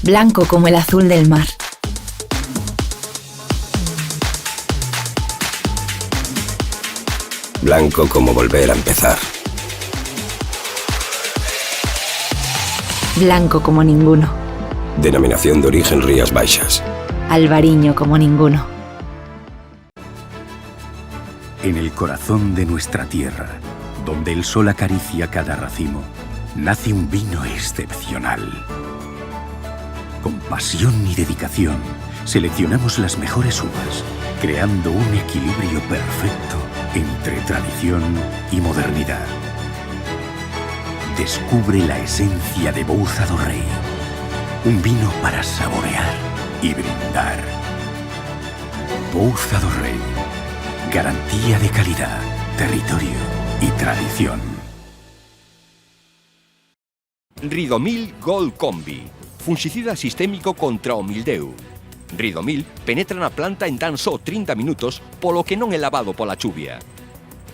blanco como el azul del mar. Blanco como volver a empezar. Blanco como ninguno. Denominación de origen Rías Baixas. Albariño como ninguno. En el corazón de nuestra tierra, donde el sol acaricia cada racimo, nace un vino excepcional. Con pasión y dedicación, seleccionamos las mejores uvas, creando un equilibrio perfecto entre tradición y modernidad. Descubre la esencia de Bouza do Rei. Un vino para saborear y brindar. Bouza do Rei. Garantía de calidad, territorio y tradición. Ridomil Gold Combi, fungicida sistémico contra o mildeu. Ridomil penetra na planta en tan só 30 minutos, polo que non é lavado pola chuvia.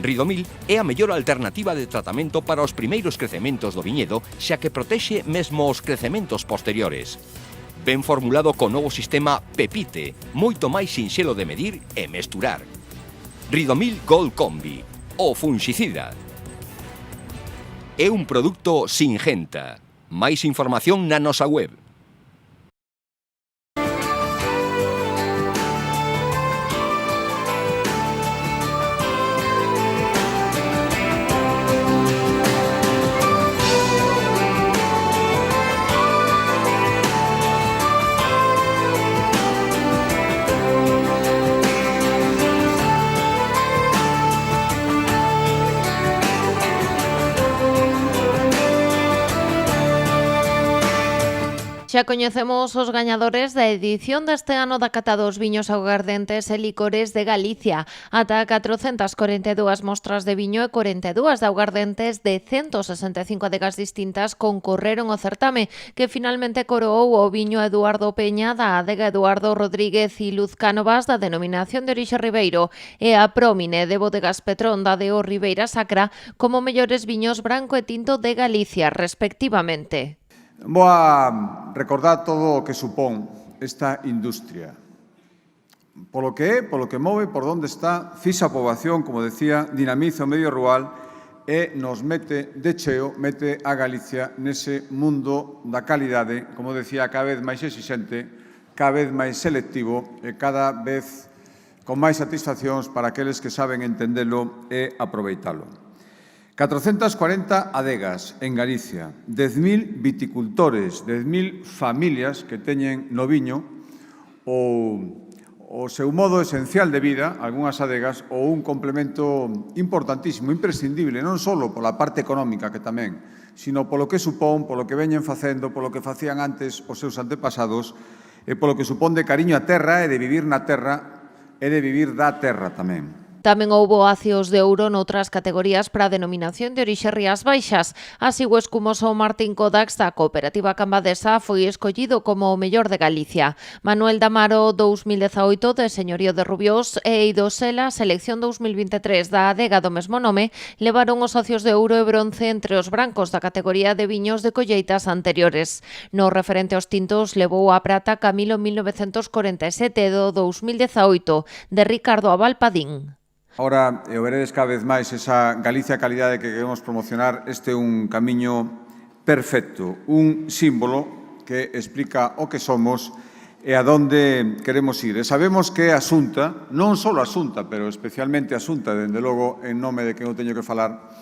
Ridomil é a mellor alternativa de tratamento para os primeiros crecementos do viñedo, xa que protexe mesmo os crecementos posteriores. Ben formulado co novo sistema Pepite, moito máis sinxelo de medir e mesturar. Ridomil Gold Combi, o fungicida. É un produto Singenta. Máis información na nosa web. Xa coñecemos os gañadores da edición deste ano da cata dos viños augardentes e licores de Galicia. Ata 442 mostras de viño e 42 de augardentes de 165 adegas distintas concorreron ao certame, que finalmente coroou o viño Eduardo Peña da adega Eduardo Rodríguez e Luz Cánovas da denominación de orixe Ribeiro e a Prómine de Bodegas Petrón da de O Ribeira Sacra como mellores viños branco e tinto de Galicia, respectivamente. Vou a recordar todo o que supón esta industria. Polo que é, polo que move, por onde está, fixa a poboación, como decía, dinamiza o medio rural e nos mete de cheo, mete a Galicia nese mundo da calidade, como decía, cada vez máis exixente, cada vez máis selectivo e cada vez con máis satisfaccións para aqueles que saben entendelo e aproveitalo. 440 adegas en Galicia, 10.000 viticultores, 10.000 familias que teñen no viño o seu modo esencial de vida, algunhas adegas, ou un complemento importantísimo, imprescindible, non só pola parte económica que tamén, sino polo que supón, polo que veñen facendo, polo que facían antes os seus antepasados, e polo que supón de cariño á terra e de vivir na terra e de vivir da terra tamén. Tamén houbo acios de ouro noutras categorías para a denominación de orixe Rías Baixas. Así o escumoso Martín Kodax da cooperativa cambadesa foi escollido como o mellor de Galicia. Manuel Damaro 2018 de Señorío de Rubiós e Eido Sela selección 2023 da adega do mesmo nome levaron os acios de ouro e bronce entre os brancos da categoría de viños de colleitas anteriores. No referente aos tintos levou a prata Camilo 1947 do 2018 de Ricardo Abal Padín. Ahora, o veredes cada vez máis esa Galicia calidade que queremos promocionar. Este é un camiño perfecto, un símbolo que explica o que somos e a donde queremos ir. E sabemos que a Xunta, non só a Xunta, pero especialmente a Xunta, dende logo, en nome de que eu teño que falar,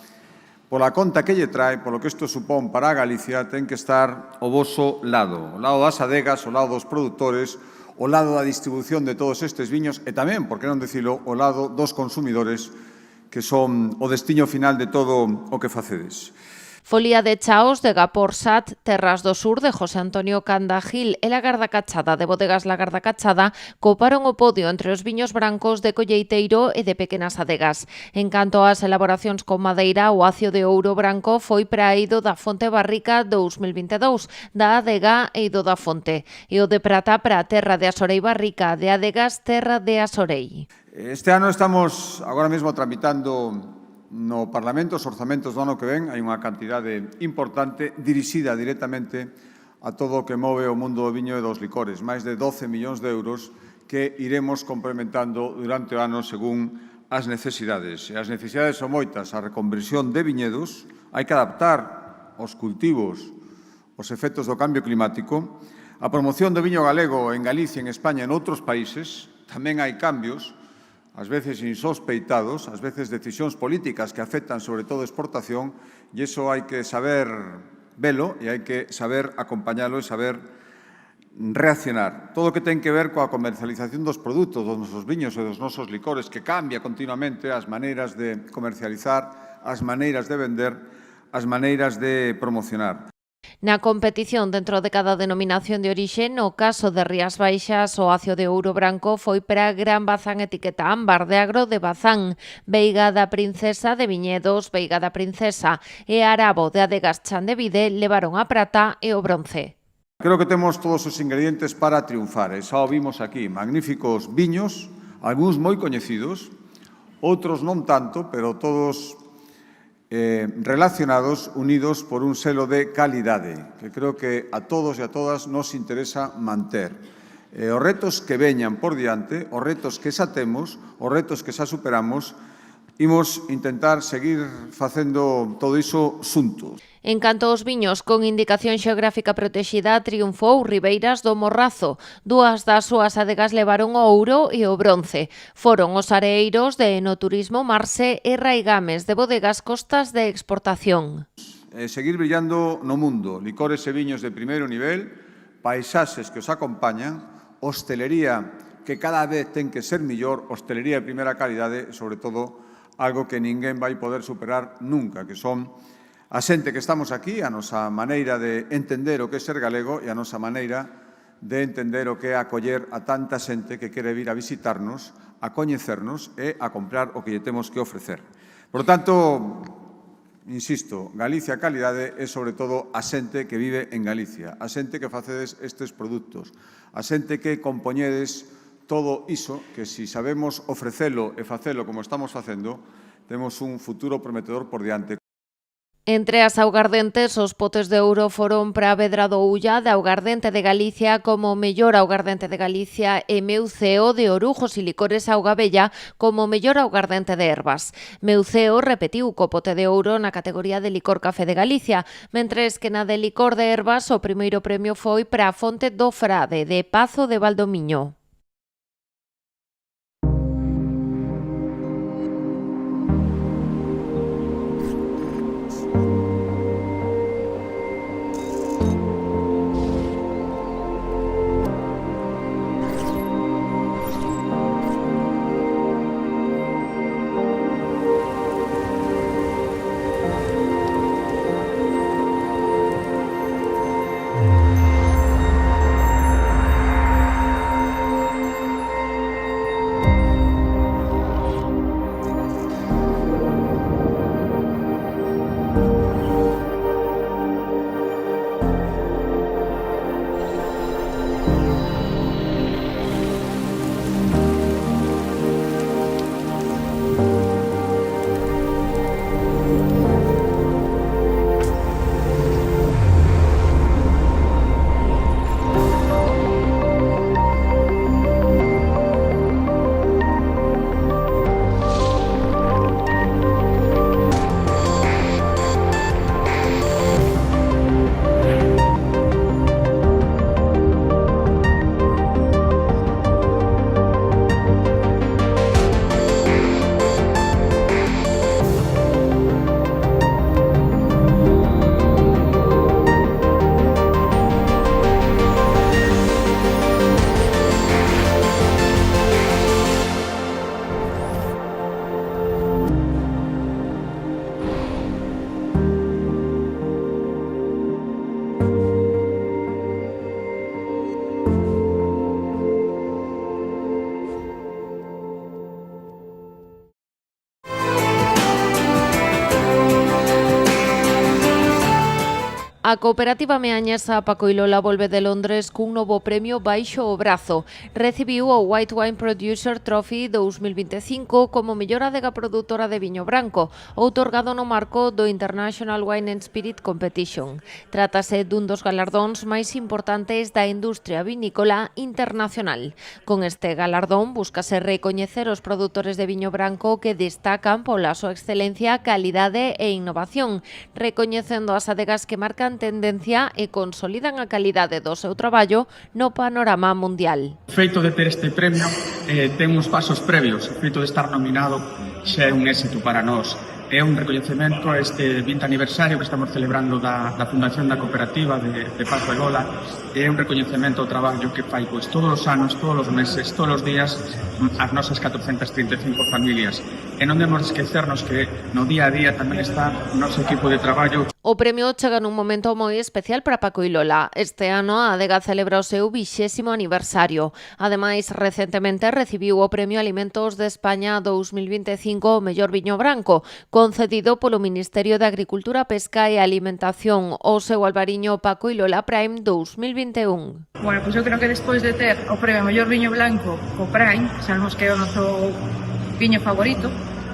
pola conta que lle trae, polo que isto supón para a Galicia, ten que estar ao voso lado, ao lado das adegas, ao lado dos produtores, ao lado da distribución de todos estes viños e tamén, por que non dicilo, ao lado dos consumidores que son o destiño final de todo o que facedes. Folía de Chaos de Gaporsat, Terras do Sur de José Antonio Candagil e Lagarda Cachada de Bodegas Lagarda Cachada coparon o podio entre os viños brancos de colleiteiro e de pequenas adegas. En canto ás elaboracións con madeira, o acio de ouro branco foi para Eido da Fonte Barrica 2022, da adega Eido da Fonte, e o de prata para a Terra de Asorei Barrica, de adegas Terra de Asorei. Este ano estamos agora mesmo tramitando no Parlamento os orzamentos do ano que ven. Hai unha cantidade importante dirixida directamente a todo o que move o mundo do viño e dos licores, máis de 12 millóns de euros que iremos complementando durante o ano según as necesidades. E as necesidades son moitas. A reconversión de viñedos, hai que adaptar os cultivos os efectos do cambio climático, a promoción do viño galego en Galicia, en España e en outros países. Tamén hai cambios, ás veces insospeitados, ás veces decisións políticas que afectan sobre todo a exportación, e iso hai que saber velo e hai que saber acompañalo e saber reaccionar. Todo o que ten que ver coa comercialización dos produtos, dos nosos viños e dos nosos licores, que cambia continuamente as maneiras de comercializar, as maneiras de vender, as maneiras de promocionar. Na competición dentro de cada denominación de orixe, no caso de Rías Baixas, o Acio de Ouro Branco foi para Gran Bazán etiqueta ámbar de Agro de Bazán, Veiga da Princesa de Viñedos, Veiga da Princesa e Arabo de Adegas Chan de Vide levaron a prata e o bronce. Creo que temos todos os ingredientes para triunfar, e xa o vimos aquí, magníficos viños, algúns moi coñecidos, outros non tanto, pero todos relacionados, unidos por un selo de calidade, que creo que a todos e a todas nos interesa manter. Os retos que veñan por diante, os retos que xa temos, os retos que xa superamos, imos intentar seguir facendo todo iso xuntos. En canto aos viños con indicación xeográfica protexida, triunfou Ribeiras do Morrazo. Dúas das súas adegas levaron o ouro e o bronce. Foron os areeiros de Enoturismo Marse e Raigames de Bodegas Costas de Exportación. Seguir brillando no mundo, licores e viños de primeiro nivel, paisaxes que os acompañan, hostelería que cada vez ten que ser millor, hostelería de primeira calidade, sobre todo algo que ninguén vai poder superar nunca, que son a xente que estamos aquí, a nosa maneira de entender o que é ser galego e a nosa maneira de entender o que é acoller a tanta xente que quere vir a visitarnos, a coñecernos e a comprar o que lle temos que ofrecer. Por tanto, insisto, Galicia calidade é sobre todo a xente que vive en Galicia, a xente que facedes estes produtos, a xente que compoñedes todo iso que, si sabemos ofrecelo e facelo como estamos facendo, temos un futuro prometedor por diante. Entre as augardentes, os potes de ouro foron para Vedra do Ulla, de Augardente de Galicia, como mellor augardente de Galicia, e Meuceo de Orujos e Licores Augabella, como mellor augardente de Herbas. Meuceo repetiu co pote de ouro na categoría de licor café de Galicia, mentres que na de licor de Herbas o primeiro premio foi para a Fonte do Frade, de Pazo de Valdomiño. A cooperativa meañesa Paco y Lola volve de Londres cun novo premio baixo o brazo. Recibiu o White Wine Producer Trophy 2025 como mellor adega produtora de viño branco, outorgado no marco do International Wine and Spirit Competition. Trátase dun dos galardóns máis importantes da industria vinícola internacional. Con este galardón búscase recoñecer os produtores de viño branco que destacan pola súa excelencia, calidade e innovación, recoñecendo as adegas que marcan tendencia e consolidan a calidade do seu traballo no panorama mundial. O feito de ter este premio ten uns pasos previos. O feito de estar nominado xa é un éxito para nós. É un recoñecemento a este 20 aniversario que estamos celebrando da fundación da cooperativa de Paco e Lola. É un recoñecemento ao traballo que fai todos os anos, todos os meses, todos os días as nosas 435 familias. E non debemos esquecernos que no día a día tamén está o noso equipo de traballo. O premio chega nun momento moi especial para Paco y Lola. Este ano a adega celebra o seu 20º aniversario. Ademais, recentemente recibiu o Premio Alimentos de España 2025 o mellor viño branco, concedido polo Ministerio de Agricultura, Pesca e Alimentación, o seu albariño Paco y Lola Prime 2021. Bueno, pois eu creo que despois de ter o premio mellor viño blanco co Prime, sabemos que é o noso viño favorito,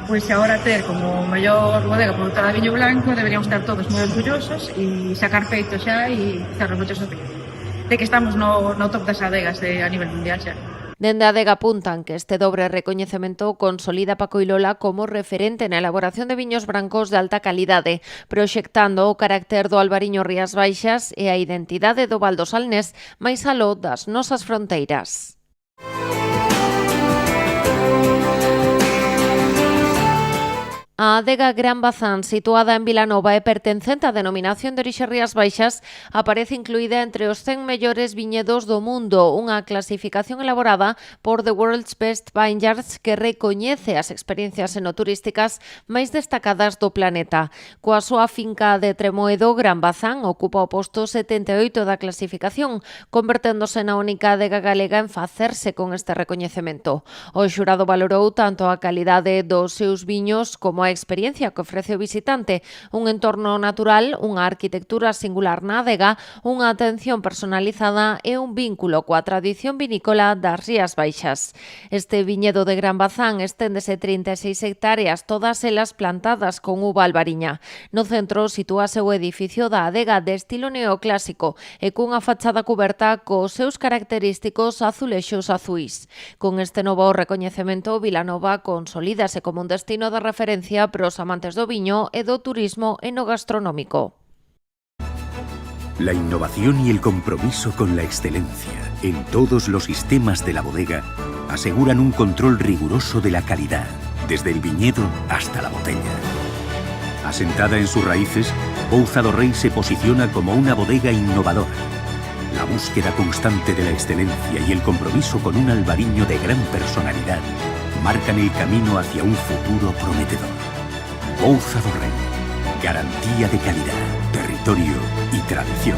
pois agora ter como mellor bodega produtora de viño blanco deberíamos estar todos moi orgullosos e sacar peito xa e estar orgullosos de que estamos no top das adegas a nivel mundial xa. Dende a adega apuntan que este dobre recoñecemento consolida Paco y Lola como referente na elaboración de viños brancos de alta calidade, proxectando o carácter do albariño Rías Baixas e a identidade do Val do Salnés máis aló das nosas fronteiras. A adega Gran Bazán, situada en Vilanova e pertencente á denominación de orixe Rías Baixas, aparece incluída entre os 100 mellores viñedos do mundo, unha clasificación elaborada por The World's Best Vineyards que recoñece as experiencias enoturísticas máis destacadas do planeta. Coa súa finca de Tremoedo, Gran Bazán ocupa o posto 78 da clasificación, converténdose na única adega galega en facerse con este recoñecemento. O xurado valorou tanto a calidade dos seus viños como a experiencia que ofrece o visitante, un entorno natural, unha arquitectura singular na adega, unha atención personalizada e un vínculo coa tradición vinícola das Rías Baixas. Este viñedo de Gran Bazán esténdese 36 hectáreas, todas elas plantadas con uva albariña. No centro sitúase o edificio da adega de estilo neoclásico e cunha fachada cuberta cos seus característicos azulexos azuís. Con este novo recoñecemento, Vilanova consolídase como un destino de referencia para os amantes do viño e do turismo enogastronómico. La innovación y el compromiso con la excelencia en todos los sistemas de la bodega aseguran un control riguroso de la calidad, desde el viñedo hasta la botella. Asentada en sus raíces, Pouza do Rei se posiciona como una bodega innovadora. La búsqueda constante de la excelencia y el compromiso con un albariño de gran personalidad marcan el camino hacia un futuro prometedor. Pouza do Rei, garantía de calidad, territorio y tradición.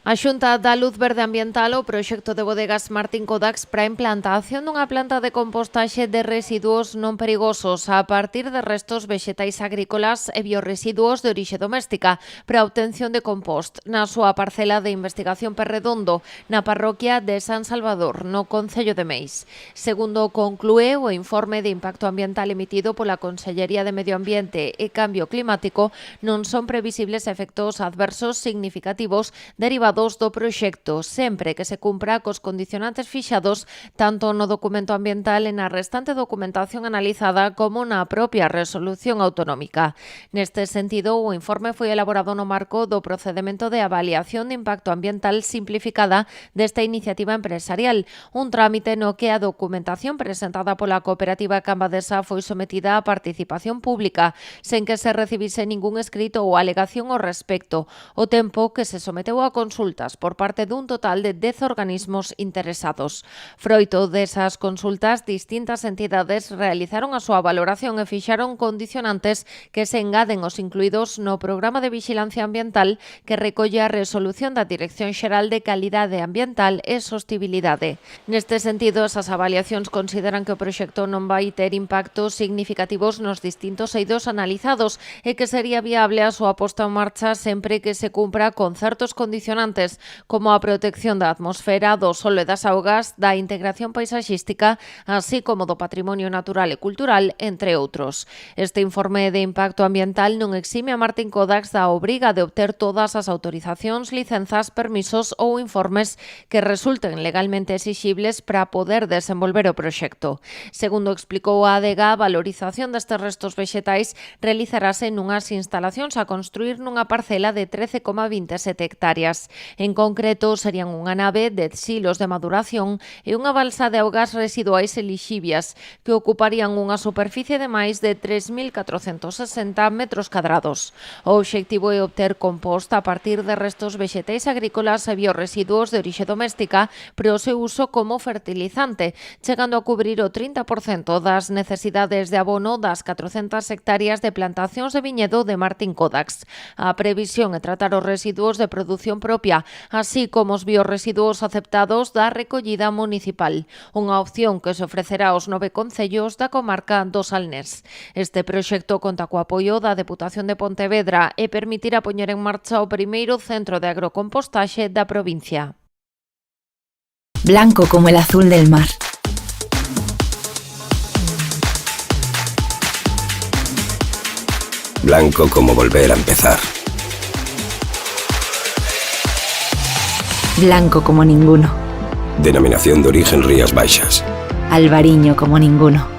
A Xunta dá luz verde ambiental ao proxecto de bodegas Martín Codax para a implantación dunha planta de compostaxe de residuos non perigosos a partir de restos vexetais agrícolas e biorresiduos de orixe doméstica para a obtención de compost na súa parcela de investigación Perredondo, na parroquia de San Salvador, no Concello de Meis. Segundo conclúe o informe de impacto ambiental emitido pola Consellería de Medio Ambiente e Cambio Climático, non son previsibles efectos adversos significativos derivados do proxecto, sempre que se cumpra cos condicionantes fixados tanto no documento ambiental e na restante documentación analizada como na propia resolución autonómica. Neste sentido, o informe foi elaborado no marco do procedemento de avaliación de impacto ambiental simplificada desta iniciativa empresarial, un trámite no que a documentación presentada pola cooperativa Cambadesa foi sometida a participación pública, sen que se recibise ningún escrito ou alegación ao respecto, o tempo que se someteu a consulta consultas por parte dun total de 10 organismos interesados. Froito desas consultas, distintas entidades realizaron a súa valoración e fixaron condicionantes que se engaden os incluídos no Programa de Vixilancia Ambiental que recolle a resolución da Dirección Xeral de Calidade Ambiental e Sostibilidade. Neste sentido, esas avaliacións consideran que o proxecto non vai ter impactos significativos nos distintos eidos analizados e que sería viable a súa posta en marcha sempre que se cumpra con certos condicionantes como a protección da atmosfera, do solo e das augas, da integración paisaxística, así como do patrimonio natural e cultural, entre outros. Este informe de impacto ambiental non exime a Martin Kodax da obriga de obter todas as autorizacións, licenzas, permisos ou informes que resulten legalmente exixibles para poder desenvolver o proxecto. Segundo explicou a ADG, a valorización destes restos vexetais realizarase nunhas instalacións a construir nunha parcela de 13,27 hectáreas. En concreto, serían unha nave de silos de maduración e unha balsa de augas residuais elixibias que ocuparían unha superficie de máis de 3.460 metros cadrados. O obxectivo é obter composta a partir de restos vexetais agrícolas e biorresiduos de orixe doméstica para o seu uso como fertilizante, chegando a cubrir o 30% das necesidades de abono das 400 hectáreas de plantacións de viñedo de Martin Kodax. A previsión é tratar os residuos de produción propia, así como os biorresiduos aceptados da recollida municipal, unha opción que se ofrecerá aos 9 concellos da comarca do Salnés. Este proxecto conta co apoio da Deputación de Pontevedra e permitirá poñer en marcha o primeiro centro de agrocompostaxe da provincia. Blanco como el azul del mar. Blanco como volver a empezar. Blanco como ninguno. Denominación de origen Rías Baixas. Albariño como ninguno.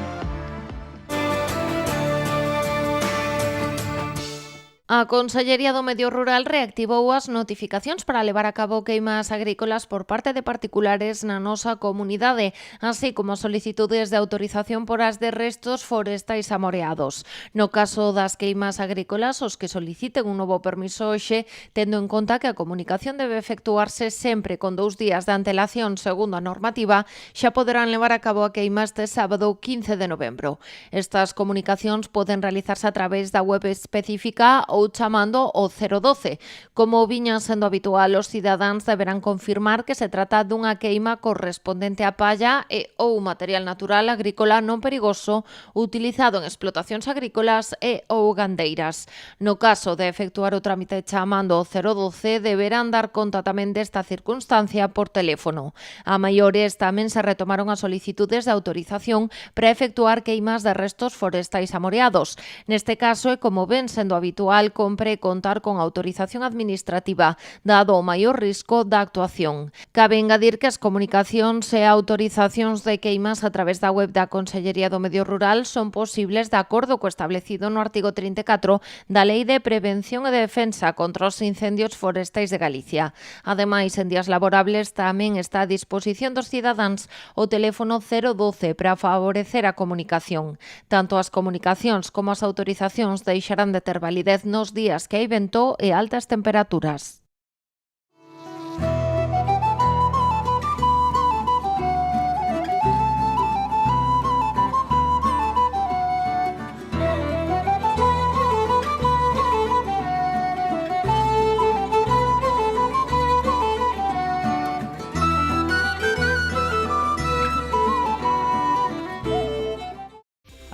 A Consellería do Medio Rural reactivou as notificacións para levar a cabo queimas agrícolas por parte de particulares na nosa comunidade, así como solicitudes de autorización por as de restos forestais amoreados. No caso das queimas agrícolas, os que soliciten un novo permiso hoxe, tendo en conta que a comunicación debe efectuarse sempre con 2 días de antelación segundo a normativa, xa poderán levar a cabo a queima este sábado 15 de novembro. Estas comunicacións poden realizarse a través da web específica ou chamando o 012. Como viña sendo habitual, os cidadáns deberán confirmar que se trata dunha queima correspondente a palla e ou material natural agrícola non perigoso utilizado en explotacións agrícolas e ou gandeiras. No caso de efectuar o trámite chamando o 012, deberán dar conta tamén desta circunstancia por teléfono. A maiores tamén se retomaron as solicitudes de autorización para efectuar queimas de restos forestais amoreados. Neste caso, e como ven sendo habitual, compre contar con autorización administrativa, dado o maior risco da actuación. Cabe engadir que as comunicacións e autorizacións de queimas a través da web da Consellería do Medio Rural son posibles de acordo co establecido no artigo 34 da Lei de Prevención e Defensa contra os Incendios Forestais de Galicia. Ademais, en días laborables tamén está a disposición dos cidadáns o teléfono 012 para favorecer a comunicación. Tanto as comunicacións como as autorizacións deixarán de ter validez nos días que hai vento e altas temperaturas.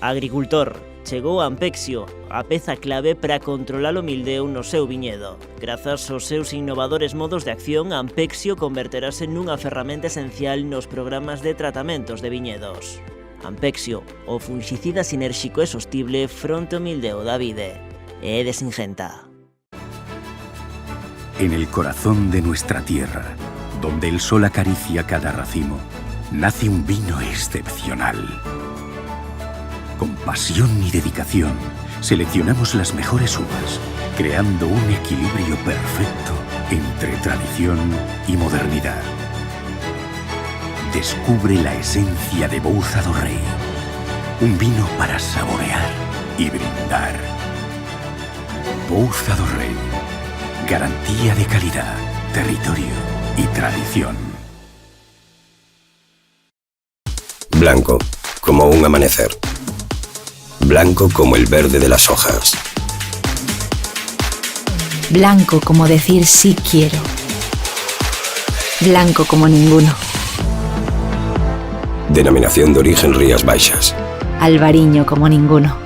Agricultor, chegou Ampexio, a peza clave para controlar o mildeu no seu viñedo. Grazas aos seus innovadores modos de acción, Ampexio converterase nunha ferramenta esencial nos programas de tratamentos de viñedos. Ampexio, o fungicida sinérxico e sostible fronte ao mildeu da vide. É de Singenta. En el corazón de nuestra tierra, donde el sol acaricia cada racimo, nace un vino excepcional. Con pasión y dedicación, seleccionamos las mejores uvas, creando un equilibrio perfecto entre tradición y modernidad. Descubre la esencia de Bouza do Rei, un vino para saborear y brindar. Bouza do Rei, garantía de calidad, territorio y tradición. Blanco, como un amanecer. Blanco como el verde de las hojas. Blanco como decir sí quiero. Blanco como ninguno. Denominación de origen Rías Baixas. Albariño como ninguno.